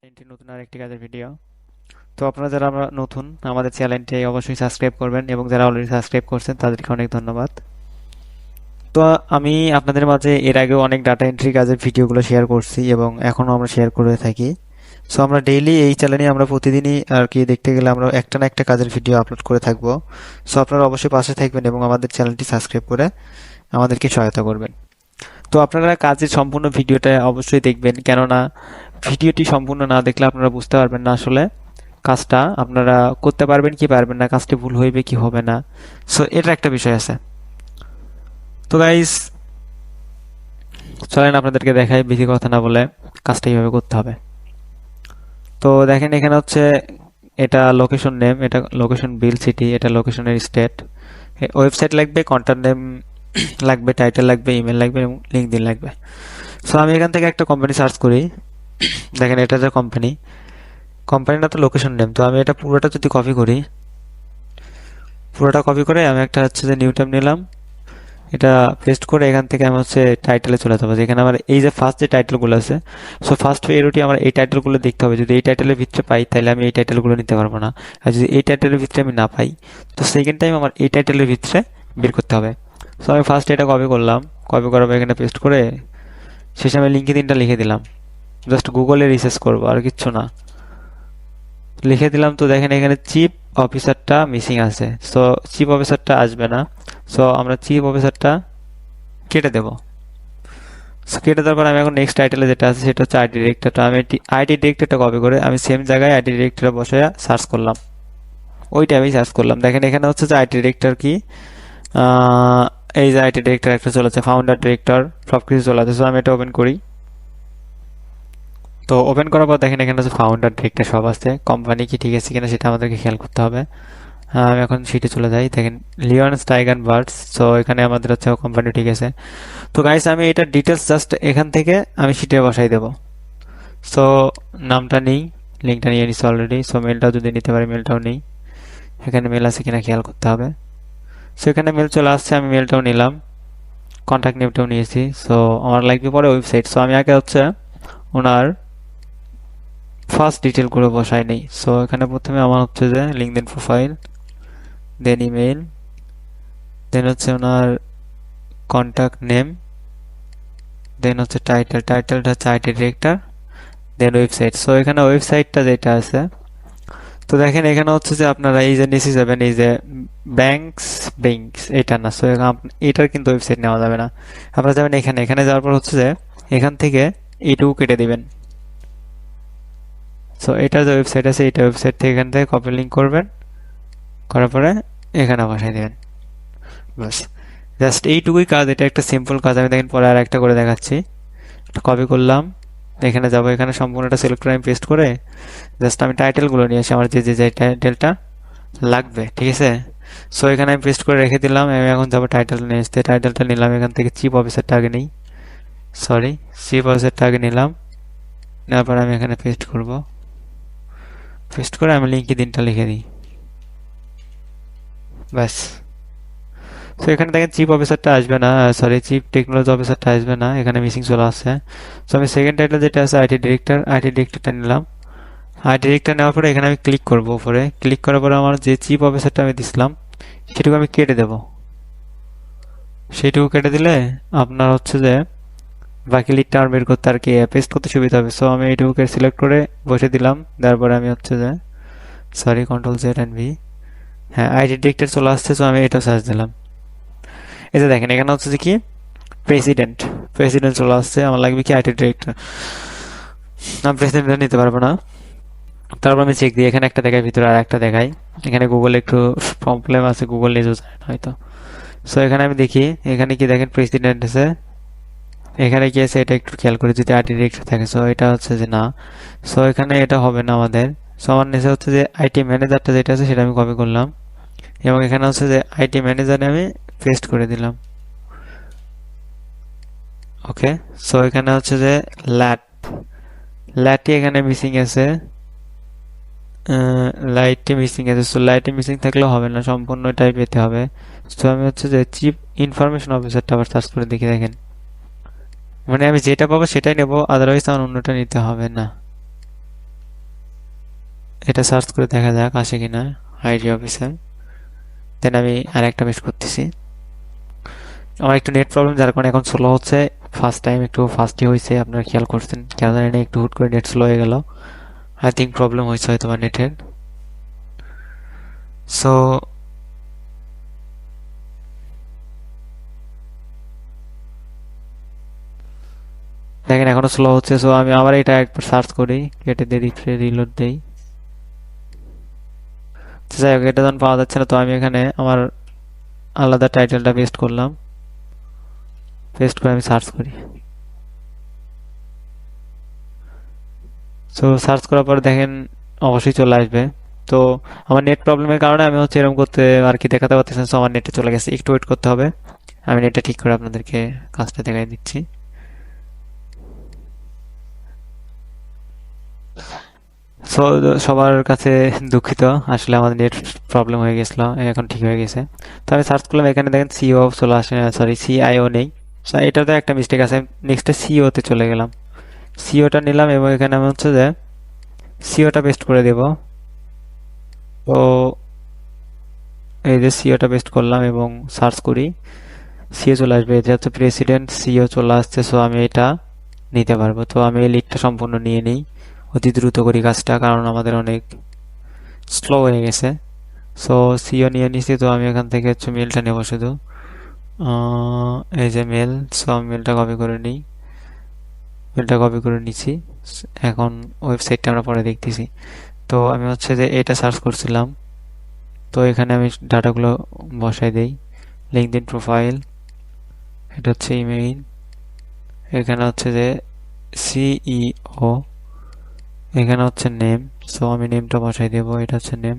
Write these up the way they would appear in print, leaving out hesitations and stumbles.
চ্যানেলটি নতুন আরেকটি কাজের ভিডিও। তো আপনারা যারা আমরা নতুন আমাদের চ্যানেলটি অবশ্যই সাবস্ক্রাইব করবেন এবং যারা অলরেডি সাবস্ক্রাইব করছেন তাদেরকে অনেক ধন্যবাদ। তো আমি আপনাদের মাঝে এর আগেও অনেক ডাটা এন্ট্রি কাজের ভিডিওগুলো শেয়ার করছি এবং এখনও আমরা শেয়ার করে থাকি। সো আমরা ডেইলি এই চ্যানেলে আমরা প্রতিদিনই আর কি দেখতে গেলে আমরা একটা না একটা কাজের ভিডিও আপলোড করে থাকবো। সো আপনারা অবশ্যই পাশে থাকবেন এবং আমাদের চ্যানেলটি সাবস্ক্রাইব করে আমাদেরকে সহায়তা করবেন। তো আপনারা কাজের সম্পূর্ণ ভিডিওটা অবশ্যই দেখবেন, কেননা ভিডিওটি সম্পূর্ণ না দেখলে আপনারা বুঝতে পারবেন না আসলে কাজটা আপনারা করতে পারবেন কি পারবেন না, কাজটি ভুল হইবে কি হবে না। সো এটা একটা বিষয় আছে। তো গাইস, চলেন আপনাদেরকে দেখাই, বেশি কথা না বলে কাজটা এইভাবে করতে হবে। তো দেখেন এখানে হচ্ছে এটা লোকেশন নেম, এটা লোকেশন বিল সিটি, এটা লোকেশনের স্টেট, ওয়েবসাইট লাগবে, কন্ট্যাক্ট নেম লাগবে, টাইটেল লাগবে, ইমেল লাগবে এবং লিঙ্কডইন লাগবে। সো আমি এখান থেকে একটা কোম্পানি সার্চ করি। দেখেন এটা যে কোম্পানিটা তো লোকেশন নেম, তো আমি এটা পুরোটা যদি কপি করি, পুরোটা কপি করে আমি একটা হচ্ছে যে নিউ ট্যাব নিলাম, এটা পেস্ট করে এখান থেকে আমি হচ্ছে টাইটেলে চলে যাবো, যেখানে আমার এই যে ফার্স্ট যে টাইটেলগুলো আছে। সো ফার্স্ট এরোটি আমার এই টাইটেলগুলো দেখতে হবে, যদি এই টাইটেলের ভিতরে পাই তাহলে আমি এই টাইটেলগুলো নিতে পারবো না, আর যদি এই টাইটেলের ভিতরে আমি না পাই তো সেকেন্ড টাইম আমার এই টাইটেলের ভিতরে বের করতে হবে। সো আমি ফার্স্ট এটা কপি করলাম, কপি করার পর এখানে পেস্ট করে শেষে আমি লিঙ্কডইনটা লিখে দিলাম, জাস্ট গুগলে রিসার্চ করবো আর কিচ্ছু না, লিখে দিলাম। তো দেখেন এখানে চিফ অফিসারটা মিসিং আছে, সো চিফ অফিসারটা আসবে না। সো আমরা চিফ অফিসারটা কেটে দেব। সো কেটে দেওয়ার পর আমি এখন নেক্সট টাইটেলে যেটা আছে সেটা হচ্ছে আইটি ডিরেক্টর। তো আমি আইটি ডিরেক্টরটা কপি করে আমি সেম জায়গায় আইটি ডিরেক্টর বসে সার্চ করলাম, ওইটা আমি সার্চ করলাম। দেখেন এখানে হচ্ছে যে আইটি ডিরেক্টর কি, এই যে আইটি ডিরেক্টর একটা চলেছে, ফাউন্ডার ডিরেক্টর সব কিছু চলে আছে। সো আমি এটা ওপেন করি। তো ওপেন করার পর দেখেন এখানে হচ্ছে ফাউন্ডার ডিরেক্টর সব আছে, কোম্পানি কি ঠিক আছে কিনা সেটা আমাদেরকে খেয়াল করতে হবে। আমি এখন সিটে চলে যাই, দেখেন লিওন টাইগার বার্ডস। সো এখানে আমাদের হচ্ছে কোম্পানি ঠিক আছে। তো গাইস আমি এটা ডিটেলস জাস্ট এখান থেকে আমি সিটে বসাই দেব। সো নামটা নেই, লিঙ্কটা নিয়ে নিচ্ছি অলরেডি। সো মেলটাও যদি নিতে পারি, মেলটাও নেই, এখানে মেল আছে কিনা খেয়াল করতে হবে। সো এখানে মেল চলে আসছে, আমি মেলটাও নিলাম, কন্ট্যাক্ট নেমটাও নিয়েছি। সো আমার লাগবে পরে ওয়েবসাইট। সো আমি আগে হচ্ছে ওনার ফার্স্ট ডিটেলগুলো বসাই নেই। সো এখানে প্রথমে আমার হচ্ছে যে LinkedIn profile, then email, then হচ্ছে ওনার কন্ট্যাক্ট নেম, দেন হচ্ছে টাইটেলটা হচ্ছে IT director, then website. So এখানে ওয়েবসাইটটা যেটা আছে, তো দেখেন এখানে হচ্ছে যে আপনারা এই যে নিচে যাবেন, এই যে ব্যাংকস এটা না। সো এটার কিন্তু ওয়েবসাইট নেওয়া যাবে না, আপনারা যাবেন এখানে, এখানে যাওয়ার পর হচ্ছে যে এখান থেকে এইটুকু কেটে দিবেন। সো এটার যে ওয়েবসাইট আছে এটা ওয়েবসাইট থেকে এখান থেকে কপি লিঙ্ক করবেন, করার পরে এখানে বসাই দেবেন। বাস, জাস্ট এইটুকুই কাজ। এটা একটা সিম্পল কাজ। আমি দেখেন পরে আর একটা করে দেখাচ্ছি। কপি করলাম, এখানে যাব, এখানে সম্পূর্ণটা সিলেক্ট করে আমি পেস্ট করে জাস্ট আমি টাইটেলগুলো নিয়ে আসি আমার যে যে যে টাইটেলটা লাগবে, ঠিক আছে। সো এখানে আমি পেস্ট করে রেখে দিলাম। আমি এখন যাবো টাইটেল নিয়ে আসতে, টাইটেলটা নিলাম এখান থেকে, চিফ অফিসারটা আগে নেই, সরি চিফ অফিসারটা আগে নিলাম, নেওয়ার পর আমি এখানে পেস্ট করব, পেস্ট করে আমি লিঙ্কডইনটা লিখে দিই, ব্যাস। তো এখানে দেখেন চিফ অফিসারটা আসবে না, সরি চিফ টেকনোলজি অফিসারটা আসবে না, এখানে মিসিং চলে আসছে। সো আমি সেকেন্ড টাইটেল যেটা আছে আইটি ডিরেক্টরটা নিলাম। আইটি ডিরেক্টর নেওয়ার পরে এখানে আমি ক্লিক করব, উপরে ক্লিক করার পরে আমার যে চিফ অফিসারটা আমি দিছিলাম সেটুকু আমি কেটে দেব। সেটুকু কেটে দিলে আপনার হচ্ছে যে বাকি লিডটা আমার বের করতে আর কি পেস্ট করতে সুবিধা হবে। সো আমি এইটুকুকে সিলেক্ট করে বসে দিলাম, দেওয়ার পরে আমি হচ্ছে যে sorry control Z and V, হ্যাঁ আইটি ডিরেক্টর চলে আসছে। সো আমি এটা সার্চ দিলাম, এই যে দেখেন এখানে হচ্ছে যে কি প্রেসিডেন্ট, প্রেসিডেন্ট চলে আসছে। আমার লাগবে কি আইটি ডিরেক্টর, আমি প্রেসিডেন্ট নিতে পারবো না। তারপর আমি চেক দিই, এখানে একটা দেখায় ভিতরে আর একটা দেখায়, এখানে গুগলে একটু প্রবলেম আছে, গুগল নিজেও জানে না হয়তো। সো এখানে আমি দেখি, এখানে কি দেখেন প্রেসিডেন্ট আছে, এখানে কি আছে এটা একটু খেয়াল করে, যদি আইটি ডিরেক্টর থাকে। সো এটা হচ্ছে যে না, সো এখানে এটা হবে না আমাদের। সো আমার নিচে হচ্ছে যে আইটি ম্যানেজারটা যেটা আছে সেটা আমি কপি করলাম এবং এখানে হচ্ছে যে আইটি ম্যানেজারে আমি পেস্ট করে দিলাম। ওকে, সো এখানে হচ্ছে যে ল্যাট, ল্যাটটি এখানে মিসিং আছে, লাইটটি মিসিং আছে। সো লাইটটি মিসিং থাকলেও হবে না, সম্পূর্ণটাই পেতে হবে। সো আমি হচ্ছে যে চিফ ইনফরমেশন অফিসারটা আবার সার্চ করে দেখি, দেখেন মানে আমি যেটা পাবো সেটাই নেব, আদারওয়াইজ আমার অন্যটা নিতে হবে না। এটা সার্চ করে দেখা যাক আসে কিনা আইডি অফিসার। দেন আমি আরেকটা পেস্ট করতেছি। আমার একটু নেট প্রবলেম যার কারণে এখন স্লো হচ্ছে। ফার্স্ট টাইম একটু ফাস্টই হয়েছে, আপনারা খেয়াল করছেন, কেন জানি না একটু হুট করে নেট স্লো হয়ে গেল। আই থিঙ্ক প্রবলেম হয়েছে হয়তো বা নেটের। সো দেখেন এখনো স্লো হচ্ছে। সো আমি আবার এটা একবার সার্চ করি, কেটে দিয়ে রিলোড দেই। তো যাই হোক, এটা যখন পাওয়া যাচ্ছে না, তো আমি এখানে আমার আলাদা টাইটেলটা পেস্ট করলাম। পেস্ট করে আমি সার্চ করি। সো সার্চ করার পর দেখেন অবশ্যই চলে আসবে। তো আমার নেট প্রবলেমের কারণে আমি হচ্ছে এরকম করতে আর কি দেখাতে পারতেছি না। সো আমার নেটে চলে গেছে, একটু ওয়েট করতে হবে। আমি নেটটা ঠিক করে আপনাদেরকে কাজটা দেখাই দিচ্ছি। সো সবার কাছে দুঃখিত, আসলে আমাদের নেট প্রবলেম হয়ে গেছিলো, এখন ঠিক হয়ে গেছে। তো আমি সার্চ করলাম, এখানে দেখেন সিও চলে আসে, সরি সিআইও নেই। সো এটাতে একটা মিস্টেক আছে। নেক্সটে সিওতে চলে গেলাম, সিওটা নিলাম এবং এখানে আমি হচ্ছে যে সিওটা পেস্ট করে দেব। তো এই যে সিওটা পেস্ট করলাম এবং সার্চ করি, সিও চলে আসবে। এটা হচ্ছে প্রেসিডেন্ট, সিও চলে আসছে। সো আমি এটা নিতে পারবো। তো আমি এই লিডটা সম্পূর্ণ নিয়ে নিই, অতি দ্রুত করি কাজটা, কারণ আমাদের অনেক স্লো হয়ে গেছে। সো সিও নিয়ে নিছি। তো আমি এখান থেকে হচ্ছে মেলটা নেব শুধু। এই যে মেল, সো আমি মেলটা কপি করে নিই। মেলটা কপি করে নিছি। এখন ওয়েবসাইটটা আমরা পরে দেখতেছি। তো আমি হচ্ছে যে এটা সার্চ করছিলাম। তো এখানে আমি ডাটাগুলো বসাই দেই। লিঙ্কডইন প্রোফাইল, এটা হচ্ছে ইমেইল, এখানে হচ্ছে যে সিইও, এখানে হচ্ছে নেম। সো আমি নেমটা বসাই দেব, এটা হচ্ছে নেম।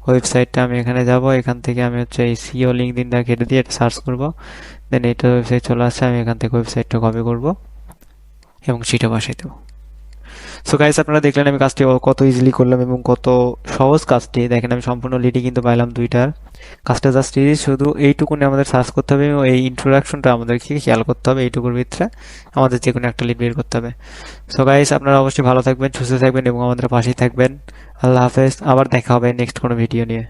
ওয়েবসাইটটা আমি এখানে যাব, এখান থেকে আমি হচ্ছে এই সিইও লিঙ্কডইনটা কেটে দিয়ে এটা সার্চ করব। দেন এটা ওয়েবসাইট চলে আসছে, আমি এখান থেকে ওয়েবসাইটটা কপি করব এবং সেটা বসাই দেবো। সো গাইস, আপনারা দেখলেন আমি কাজটি কত ইজিলি করলাম এবং কত সহজ কাজটি। দেখেন আমি সম্পূর্ণ লিডই কিন্তু পাইলাম দুইটার। কাজটা জাস্ট ইজি, শুধু এইটুকুনি আমাদের সার্চ করতে হবে এবং এই ইন্ট্রোডাকশনটা আমাদেরকে খেয়াল করতে হবে। এইটুকুর ভিতরে আমাদের যে কোনো একটা লিড বের করতে হবে। সো গাইস, আপনারা অবশ্যই ভালো থাকবেন, সুস্থ থাকবেন এবং আমাদের পাশেই থাকবেন। আল্লাহ হাফেজ, আবার দেখা হবে নেক্সট কোনো ভিডিও নিয়ে।